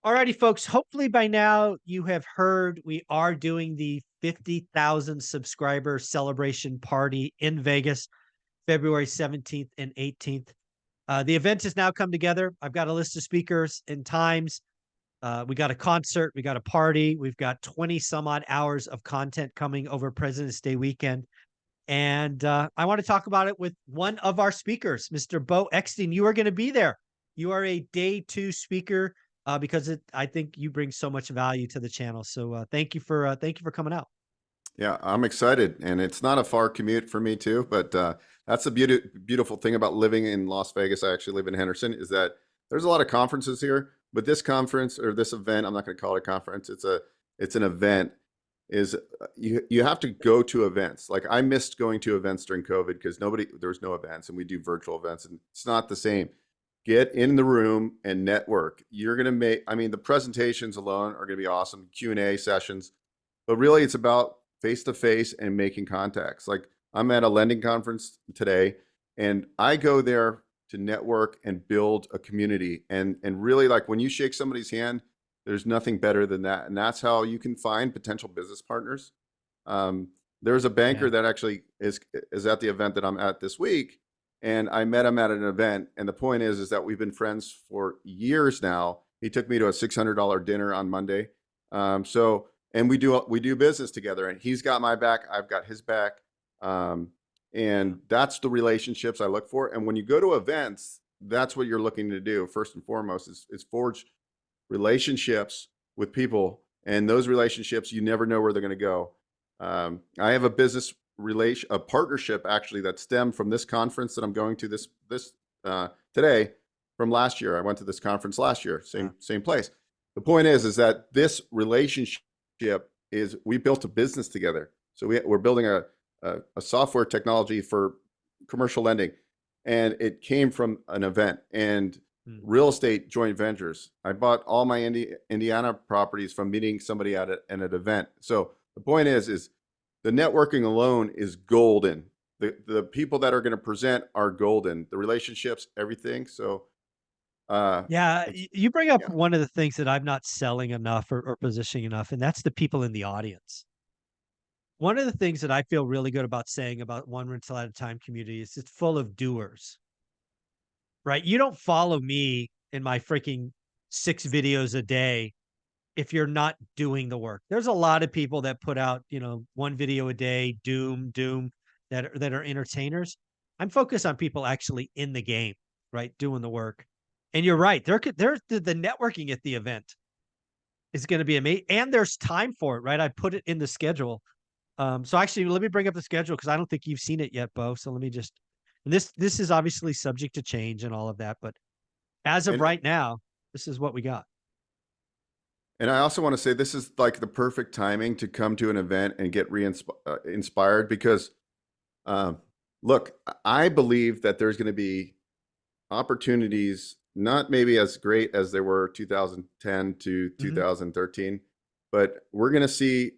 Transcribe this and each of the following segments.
Alrighty, folks. Hopefully by now you have heard we are doing the 50,000 subscriber celebration party in Vegas, February 17th and 18th. The event has now come together. I've got a list of speakers and times. We got a concert, we got a party, we've got 20 some odd hours of content coming over President's Day weekend. And I want to talk about it with one of our speakers, Mr. Bo Eckstein. You are going to be there. You are a day two speaker because I think you bring so much value to the channel. So thank you for coming out. Yeah, I'm excited, and it's not a far commute for me too. But that's the beautiful thing about living in Las Vegas. I actually live in Henderson. Is that there's a lot of conferences here, but this conference or this event, I'm not going to call it a conference. It's an event. Is you have to go to events. Like I missed going to events during COVID because there was no events, and we do virtual events, and it's not the same. Get in the room and network. You're gonna make. I mean, the presentations alone are gonna be awesome. Q&A sessions, but really it's about face to face and making contacts. Like I'm at a lending conference today, and I go there to network and build a community. And really, like when you shake somebody's hand, there's nothing better than that. And that's how you can find potential business partners. There's a banker Yeah. that actually is at the event that I'm at this week, and I met him at an event. And the point is that we've been friends for years now. He took me to a $600 dinner on Monday. And we do business together, and he's got my back, I've got his back. And that's the relationships I look for. And when you go to events, that's what you're looking to do first and foremost is forge relationships with people. And those relationships, you never know where they're going to go. I have a partnership actually that stemmed from this conference that I'm going to this today from last year. I went to this conference last year, same place. The point is that this relationship is we built a business together. So we're building a software technology for commercial lending, and it came from an event and real estate joint ventures. I bought all my Indiana properties from meeting somebody at an event. So the point is the networking alone is golden. The people that are going to present are golden. The relationships, everything. So Yeah, you bring up yeah. one of the things that I'm not selling enough or positioning enough, and that's the people in the audience. One of the things that I feel really good about saying about one rental at a time community is it's full of doers, right? You don't follow me in my freaking 6 videos a day if you're not doing the work. There's a lot of people that put out, 1 video a day, doom, that are entertainers. I'm focused on people actually in the game, right? Doing the work. And you're right. There's the networking at the event is going to be amazing. And there's time for it, right? I put it in the schedule. So actually, let me bring up the schedule because I don't think you've seen it yet, Bo. So let me just, and this is obviously subject to change and all of that, but as of And right now, this is what we got. And I also want to say this is like the perfect timing to come to an event and get inspired because, look, I believe that there's going to be opportunities, not maybe as great as they were 2010 to 2013, but we're going to see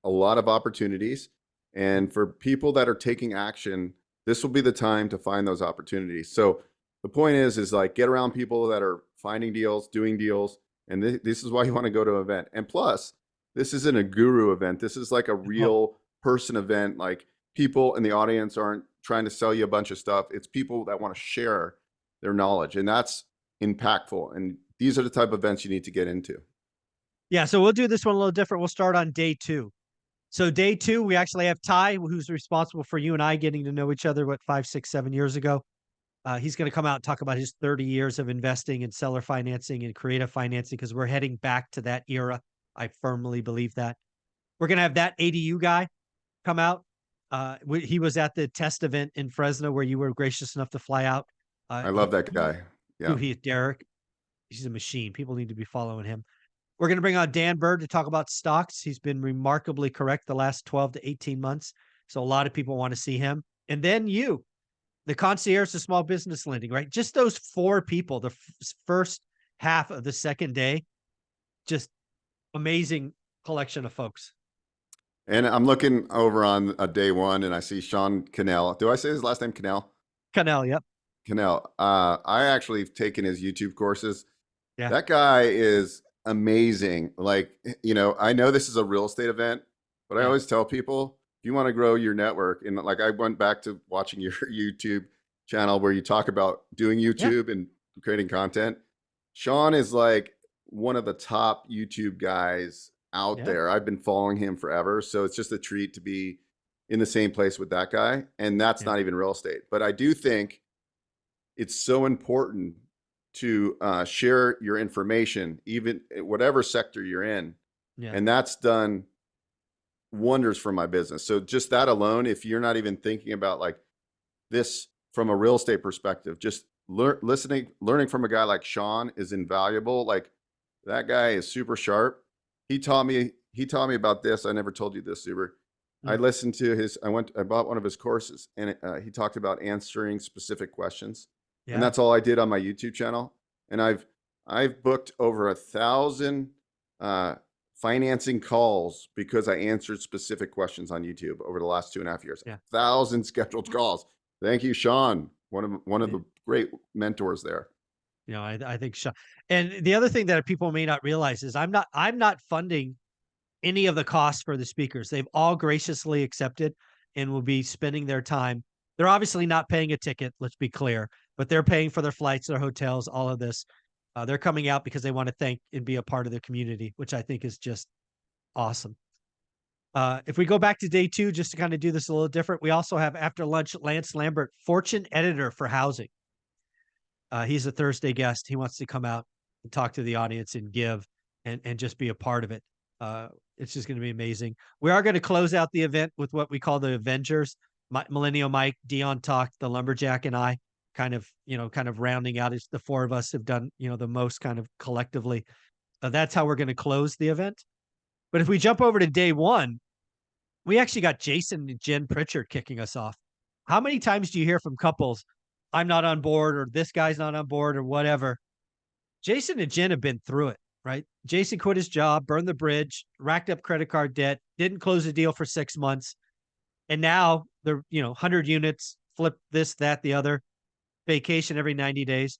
a lot of opportunities. And for people that are taking action, this will be the time to find those opportunities. So the point is like get around people that are finding deals, doing deals. And this is why you want to go to an event. And plus, this isn't a guru event. This is like a real person event. Like people in the audience aren't trying to sell you a bunch of stuff. It's people that want to share their knowledge, and that's impactful. And these are the type of events you need to get into. Yeah, so we'll do this one a little different. We'll start on day 2. So day 2, we actually have Ty, who's responsible for you and I getting to know each other, 5, 6, 7 years ago. He's going to come out and talk about his 30 years of investing in seller financing and creative financing because we're heading back to that era. I firmly believe that. We're going to have that ADU guy come out. He was at the test event in Fresno where you were gracious enough to fly out. I love that guy. Yeah. He Derek. He's a machine. People need to be following him. We're going to bring on Dan Bird to talk about stocks. He's been remarkably correct the last 12 to 18 months. So a lot of people want to see him. And then you, the concierge of small business lending, right? Just those 4 people, the first half of the second day, just amazing collection of folks. And I'm looking over on day 1 and I see Sean Cannell. Do I say his last name Cannell? Cannell, yep. Cannell. I actually have taken his YouTube courses. Yeah. That guy is amazing. Like, I know this is a real estate event, but I Yeah. always tell people, if you want to grow your network, and like I went back to watching your YouTube channel where you talk about doing Yeah. YouTube and creating content. Sean is like one of the top YouTube guys out Yeah. there. I've been following him forever. So it's just a treat to be in the same place with that guy. And that's Yeah. not even real estate. But I do think it's so important to share your information, even whatever sector you're in. Yeah. And that's done wonders for my business. So just that alone, if you're not even thinking about like this from a real estate perspective, just learning from a guy like Sean is invaluable. Like that guy is super sharp. He taught me about this. I never told you this, Zuber. I Mm. listened to I bought one of his courses, and he talked about answering specific questions. And Yeah. that's all I did on my YouTube channel. And I've booked over 1,000 uh, financing calls because I answered specific questions on YouTube over the last 2.5 years. Yeah. 1,000 scheduled calls. Thank you, Sean, one of Yeah. the great mentors there. I think and the other thing that people may not realize is I'm not funding any of the costs for the speakers. They've all graciously accepted and will be spending their time. They're obviously not paying a ticket, let's be clear, but they're paying for their flights, their hotels, all of this. They're coming out because they want to thank and be a part of the community, which I think is just awesome. If we go back to day 2, just to kind of do this a little different, we also have after lunch Lance Lambert, fortune editor for housing. He's a Thursday guest. He wants to come out and talk to the audience and give and just be a part of it. It's just going to be amazing. We are going to close out the event with what we call the Avengers. Millennial Mike, Dion talked, the lumberjack, and I kind of rounding out. It's the 4 of us have done the most kind of collectively. That's how we're going to close the event. But if we jump over to day 1, we actually got Jason and Jen Pritchard kicking us off. How many times do you hear from couples, I'm not on board, or this guy's not on board, or whatever? Jason and Jen have been through it, right? Jason quit his job, burned the bridge, racked up credit card debt, didn't close the deal for 6 months. And now they're, 100 units, flip this, that, the other, vacation every 90 days.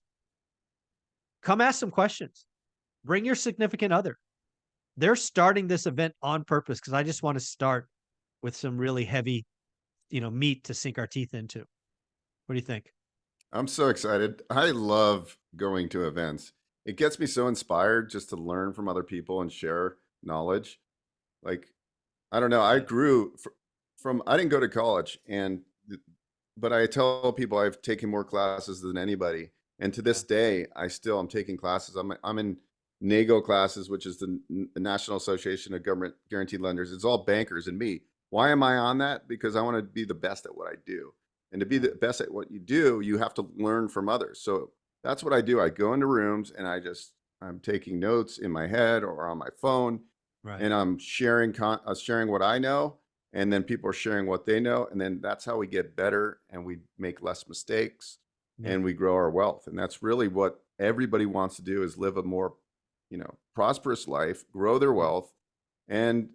Come ask some questions. Bring your significant other. They're starting this event on purpose because I just want to start with some really heavy, meat to sink our teeth into. What do you think? I'm so excited. I love going to events. It gets me so inspired just to learn from other people and share knowledge. Like, I don't know. I Yeah. grew from I didn't go to college, but I tell people I've taken more classes than anybody. And to Yeah. this day, I still am taking classes. I'm in NAGO classes, which is the National Association of Government Guaranteed Lenders. It's all bankers and me. Why am I on that? Because I want to be the best at what I do. And to be Yeah. the best at what you do, you have to learn from others. So that's what I do. I go into rooms and I'm taking notes in my head or on my phone, Right. and I'm sharing what I know, and then people are sharing what they know, and then that's how we get better and we make less mistakes Yeah. and we grow our wealth. And that's really what everybody wants to do, is live a more, prosperous life, grow their Yeah. wealth. And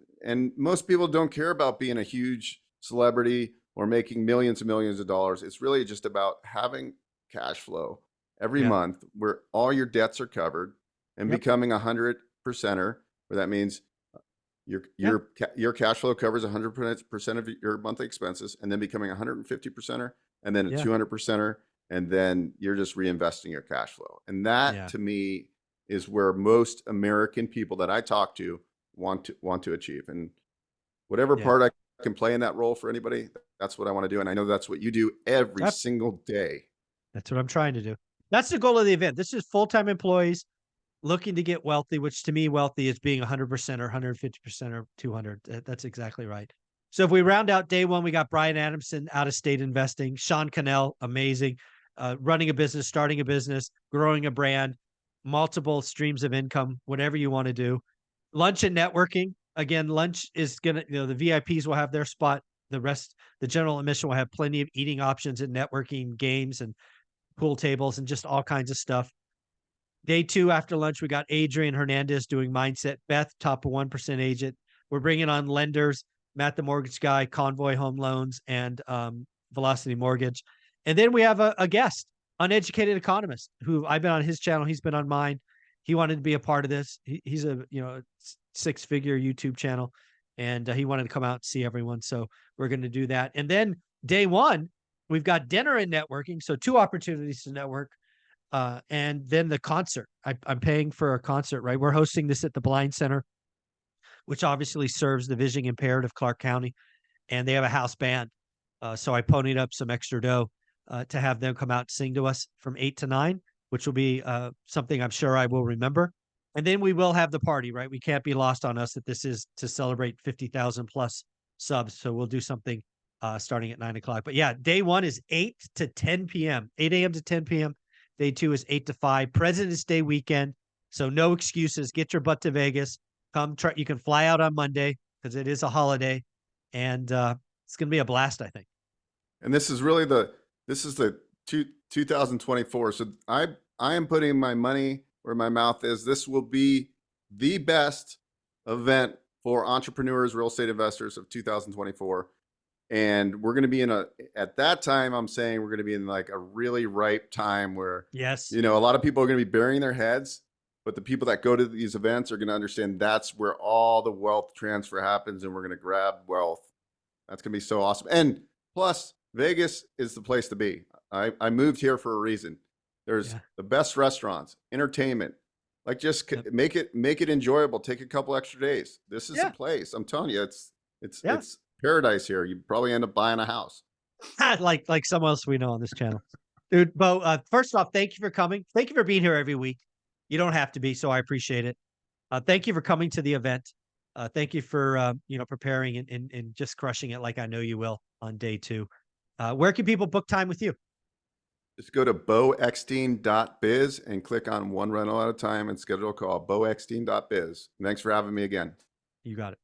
most people don't care about being a huge celebrity or making millions and millions of dollars. It's really just about having cash flow every Yeah. month where all your debts are covered, and Yep. becoming 100%er, where that means Yeah. your cash flow covers 100% of your monthly expenses, and then becoming 150%er, and then a Yeah. 200%er, and then you're just reinvesting your cash flow. And that Yeah. to me is where most American people that I talk to want to achieve. And whatever Yeah. part I can play in that role for anybody, that's what I want to do. And I know that's what you do every Yep. single day. That's what I'm trying to do. That's the goal of the event. This is full-time employees looking to get wealthy, which to me, wealthy is being 100% or 150% or 200. That's exactly right. So if we round out day 1, we got Brian Adamson, out of state investing, Sean Cannell, amazing, running a business, starting a business, growing a brand, multiple streams of income, whatever you want to do. Lunch and networking. Again, lunch is going to, the VIPs will have their spot. The rest, the general admission will have plenty of eating options and networking games and pool tables and just all kinds of stuff. Day 2 after lunch, we got Adrian Hernandez doing mindset. Beth, top of 1% agent. We're bringing on lenders, Matt, the mortgage guy, Convoy Home Loans, and Velocity Mortgage. And then we have a guest, uneducated economist, who I've been on his channel. He's been on mine. he wanted to be a part of this. He's a, you know, 6-figure YouTube channel, and he wanted to come out and see everyone. So we're going to do that. And then day one, we've got dinner and networking. So 2 opportunities to network. And then the concert. I'm paying for a concert, right? We're hosting this at the Blind Center, which obviously serves the vision impaired of Clark County, and they have a house band. So I ponied up some extra dough to have them come out and sing to us from 8 to 9, which will be something I'm sure I will remember. And then we will have the party, right? We can't be lost on us that this is to celebrate 50,000 plus subs. So we'll do something starting at 9 o'clock. But yeah, day one is 8 to 10 p.m., 8 a.m. to 10 p.m. Day two is 8 to 5, President's Day weekend. So no excuses. Get your butt to Vegas. Come try. You can fly out on Monday because it is a holiday, and it's going to be a blast, I think. And this is really this is the 2024. So I am putting my money where my mouth is. This will be the best event for entrepreneurs, real estate investors of 2024. And we're going to be at that time, I'm saying we're going to be in like a really ripe time where, Yes. you know, a lot of people are going to be burying their heads, but the people that go to these events are going to understand that's where all the wealth transfer happens, and we're going to grab wealth. That's going to be so awesome. And plus, Vegas is the place to be. I moved here for a reason. There's the best restaurants, entertainment. Like, just make it enjoyable. Take a couple extra days. This is the place. I'm telling you, it's paradise here. You probably end up buying a house. like someone else we know on this channel. Dude, Bo, first off, thank you for coming. Thank you for being here every week. You don't have to be, so I appreciate it. Thank you for coming to the event. Thank you for you know, preparing and just crushing it like I know you will on day 2. Where can people book time with you? Just go to boeckstein.biz and click on one rental at a time and schedule a call. boeckstein.biz. Thanks for having me again. You got it.